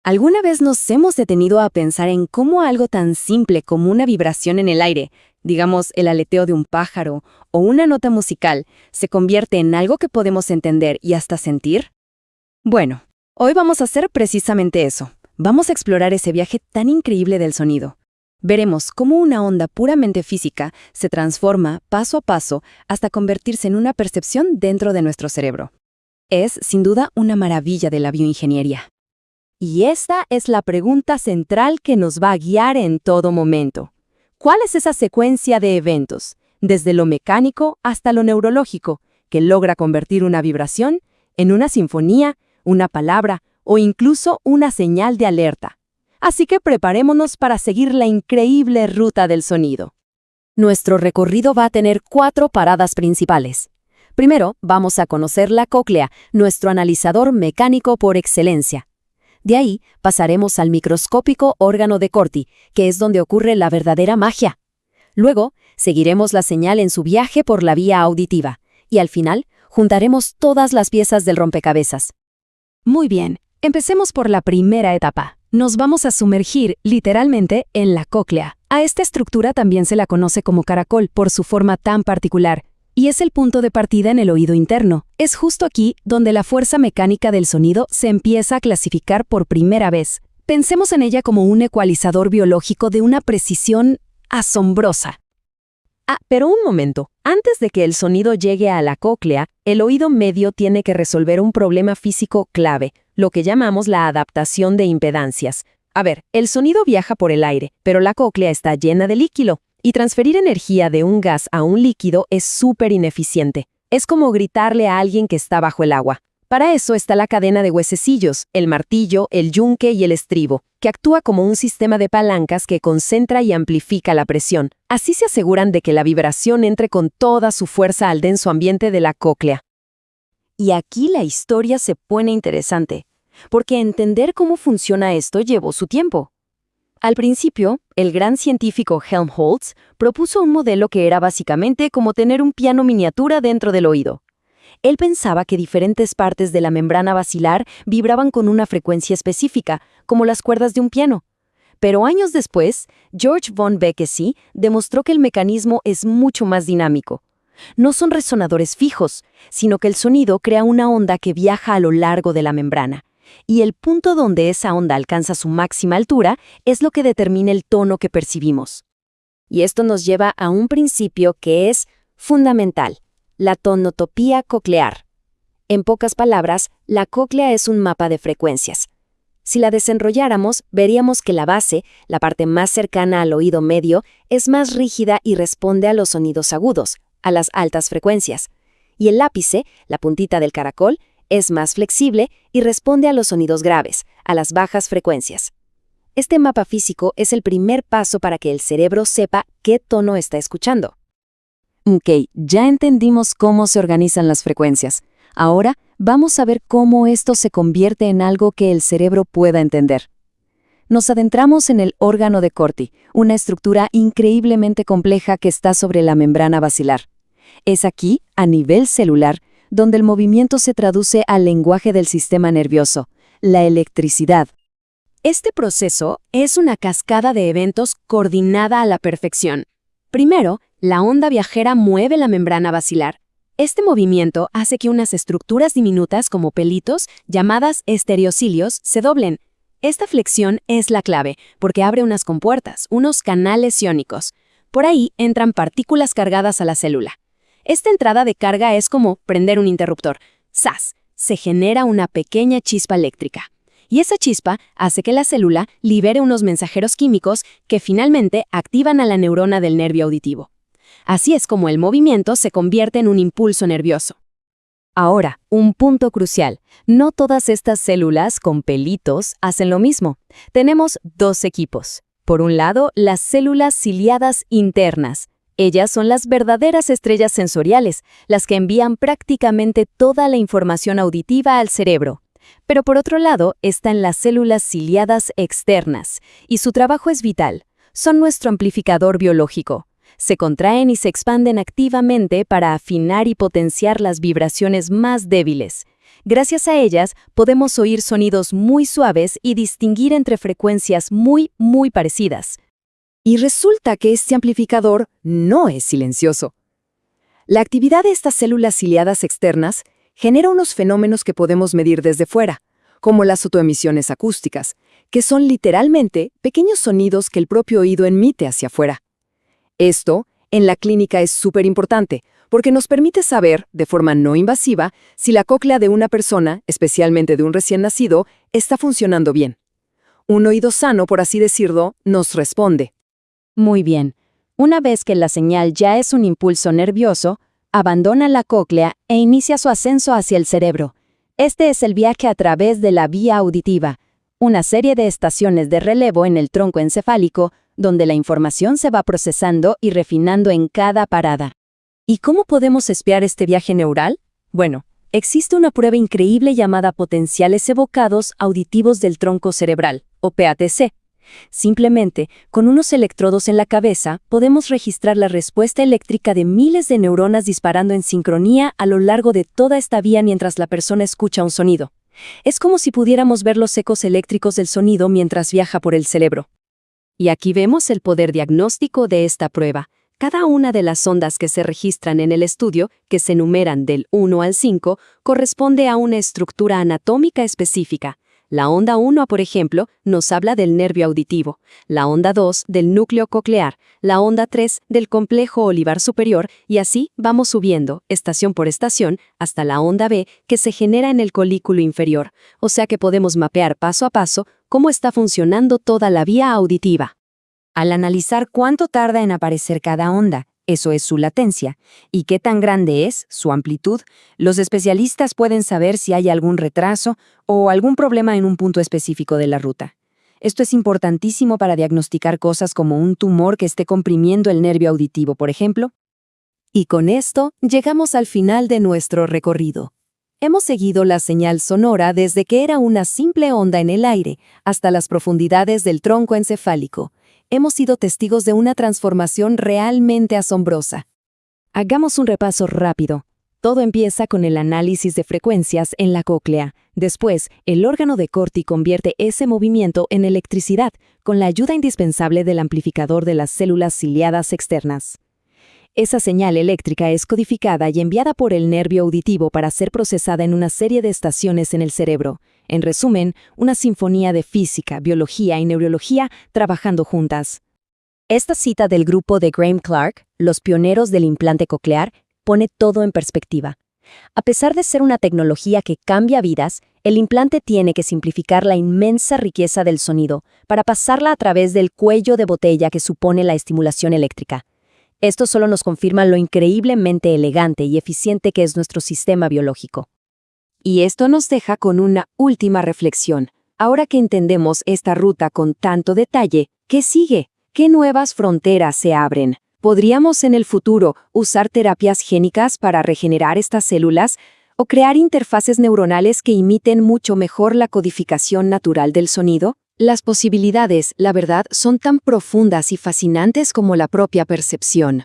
¿Alguna vez nos hemos detenido a pensar en cómo algo tan simple como una vibración en el aire, digamos el aleteo de un pájaro o una nota musical, se convierte en algo que podemos entender y hasta sentir? Bueno, hoy vamos a hacer precisamente eso. Vamos a explorar ese viaje tan increíble del sonido. Veremos cómo una onda puramente física se transforma paso a paso hasta convertirse en una percepción dentro de nuestro cerebro. Es, sin duda, una maravilla de la bioingeniería. Y esta es la pregunta central que nos va a guiar en todo momento. ¿Cuál es esa secuencia de eventos, desde lo mecánico hasta lo neurológico, que logra convertir una vibración en una sinfonía, una palabra o incluso una señal de alerta? Así que preparémonos para seguir la increíble ruta del sonido. Nuestro recorrido va a tener 4 paradas principales. Primero, vamos a conocer la cóclea, nuestro analizador mecánico por excelencia. De ahí pasaremos al microscópico órgano de Corti, que es donde ocurre la verdadera magia. Luego, seguiremos la señal en su viaje por la vía auditiva. Y al final, juntaremos todas las piezas del rompecabezas. Muy bien, empecemos por la primera etapa. Nos vamos a sumergir, literalmente, en la cóclea. A esta estructura también se la conoce como caracol por su forma tan particular. Y es el punto de partida en el oído interno. Es justo aquí donde la fuerza mecánica del sonido se empieza a clasificar por primera vez. Pensemos en ella como un ecualizador biológico de una precisión asombrosa. Pero un momento. Antes de que el sonido llegue a la cóclea, el oído medio tiene que resolver un problema físico clave, lo que llamamos la adaptación de impedancias. A ver, el sonido viaja por el aire, pero la cóclea está llena de líquido. Y transferir energía de un gas a un líquido es súper ineficiente. Es como gritarle a alguien que está bajo el agua. Para eso está la cadena de huesecillos, el martillo, el yunque y el estribo, que actúa como un sistema de palancas que concentra y amplifica la presión. Así se aseguran de que la vibración entre con toda su fuerza al denso ambiente de la cóclea. Y aquí la historia se pone interesante, porque entender cómo funciona esto llevó su tiempo. Al principio, el gran científico Helmholtz propuso un modelo que era básicamente como tener un piano miniatura dentro del oído. Él pensaba que diferentes partes de la membrana basilar vibraban con una frecuencia específica, como las cuerdas de un piano. Pero años después, George von Békésy demostró que el mecanismo es mucho más dinámico. No son resonadores fijos, sino que el sonido crea una onda que viaja a lo largo de la membrana. Y el punto donde esa onda alcanza su máxima altura es lo que determina el tono que percibimos. Y esto nos lleva a un principio que es fundamental, la tonotopía coclear. En pocas palabras, la cóclea es un mapa de frecuencias. Si la desenrolláramos, veríamos que la base, la parte más cercana al oído medio, es más rígida y responde a los sonidos agudos, a las altas frecuencias. Y el ápice, la puntita del caracol, es más flexible y responde a los sonidos graves, a las bajas frecuencias. Este mapa físico es el primer paso para que el cerebro sepa qué tono está escuchando. Ok, ya entendimos cómo se organizan las frecuencias. Ahora vamos a ver cómo esto se convierte en algo que el cerebro pueda entender. Nos adentramos en el órgano de Corti, una estructura increíblemente compleja que está sobre la membrana basilar. Es aquí, a nivel celular, donde el movimiento se traduce al lenguaje del sistema nervioso, la electricidad. Este proceso es una cascada de eventos coordinada a la perfección. Primero, la onda viajera mueve la membrana basilar. Este movimiento hace que unas estructuras diminutas como pelitos, llamadas estereocilios, se doblen. Esta flexión es la clave, porque abre unas compuertas, unos canales iónicos. Por ahí entran partículas cargadas a la célula. Esta entrada de carga es como prender un interruptor. ¡Zas! Se genera una pequeña chispa eléctrica. Y esa chispa hace que la célula libere unos mensajeros químicos que finalmente activan a la neurona del nervio auditivo. Así es como el movimiento se convierte en un impulso nervioso. Ahora, un punto crucial. No todas estas células con pelitos hacen lo mismo. Tenemos 2 equipos. Por un lado, las células ciliadas internas. Ellas son las verdaderas estrellas sensoriales, las que envían prácticamente toda la información auditiva al cerebro. Pero por otro lado están las células ciliadas externas, y su trabajo es vital. Son nuestro amplificador biológico. Se contraen y se expanden activamente para afinar y potenciar las vibraciones más débiles. Gracias a ellas, podemos oír sonidos muy suaves y distinguir entre frecuencias muy parecidas. Y resulta que este amplificador no es silencioso. La actividad de estas células ciliadas externas genera unos fenómenos que podemos medir desde fuera, como las fotoemisiones acústicas, que son literalmente pequeños sonidos que el propio oído emite hacia afuera. Esto, en la clínica, es súper importante, porque nos permite saber, de forma no invasiva, si la cóclea de una persona, especialmente de un recién nacido, está funcionando bien. Un oído sano, por así decirlo, nos responde. Muy bien. Una vez que la señal ya es un impulso nervioso, abandona la cóclea e inicia su ascenso hacia el cerebro. Este es el viaje a través de la vía auditiva, una serie de estaciones de relevo en el tronco encefálico, donde la información se va procesando y refinando en cada parada. ¿Y cómo podemos espiar este viaje neural? Bueno, existe una prueba increíble llamada potenciales evocados auditivos del tronco cerebral, o PATC. Simplemente, con unos electrodos en la cabeza, podemos registrar la respuesta eléctrica de miles de neuronas disparando en sincronía a lo largo de toda esta vía mientras la persona escucha un sonido. Es como si pudiéramos ver los ecos eléctricos del sonido mientras viaja por el cerebro. Y aquí vemos el poder diagnóstico de esta prueba. Cada una de las ondas que se registran en el estudio, que se enumeran del 1 al 5, corresponde a una estructura anatómica específica. La onda 1, por ejemplo, nos habla del nervio auditivo, la onda 2 del núcleo coclear, la onda 3 del complejo olivar superior, y así vamos subiendo, estación por estación, hasta la onda B, que se genera en el colículo inferior, o sea que podemos mapear paso a paso cómo está funcionando toda la vía auditiva. Al analizar cuánto tarda en aparecer cada onda, eso es su latencia, y qué tan grande es su amplitud, los especialistas pueden saber si hay algún retraso o algún problema en un punto específico de la ruta. Esto es importantísimo para diagnosticar cosas como un tumor que esté comprimiendo el nervio auditivo, por ejemplo. Y con esto llegamos al final de nuestro recorrido. Hemos seguido la señal sonora desde que era una simple onda en el aire hasta las profundidades del tronco encefálico. Hemos sido testigos de una transformación realmente asombrosa. Hagamos un repaso rápido. Todo empieza con el análisis de frecuencias en la cóclea. Después, el órgano de Corti convierte ese movimiento en electricidad, con la ayuda indispensable del amplificador de las células ciliadas externas. Esa señal eléctrica es codificada y enviada por el nervio auditivo para ser procesada en una serie de estaciones en el cerebro. En resumen, una sinfonía de física, biología y neurología trabajando juntas. Esta cita del grupo de Graham Clark, los pioneros del implante coclear, pone todo en perspectiva. A pesar de ser una tecnología que cambia vidas, el implante tiene que simplificar la inmensa riqueza del sonido para pasarla a través del cuello de botella que supone la estimulación eléctrica. Esto solo nos confirma lo increíblemente elegante y eficiente que es nuestro sistema biológico. Y esto nos deja con una última reflexión. Ahora que entendemos esta ruta con tanto detalle, ¿qué sigue? ¿Qué nuevas fronteras se abren? ¿Podríamos en el futuro usar terapias génicas para regenerar estas células o crear interfaces neuronales que imiten mucho mejor la codificación natural del sonido? Las posibilidades, la verdad, son tan profundas y fascinantes como la propia percepción.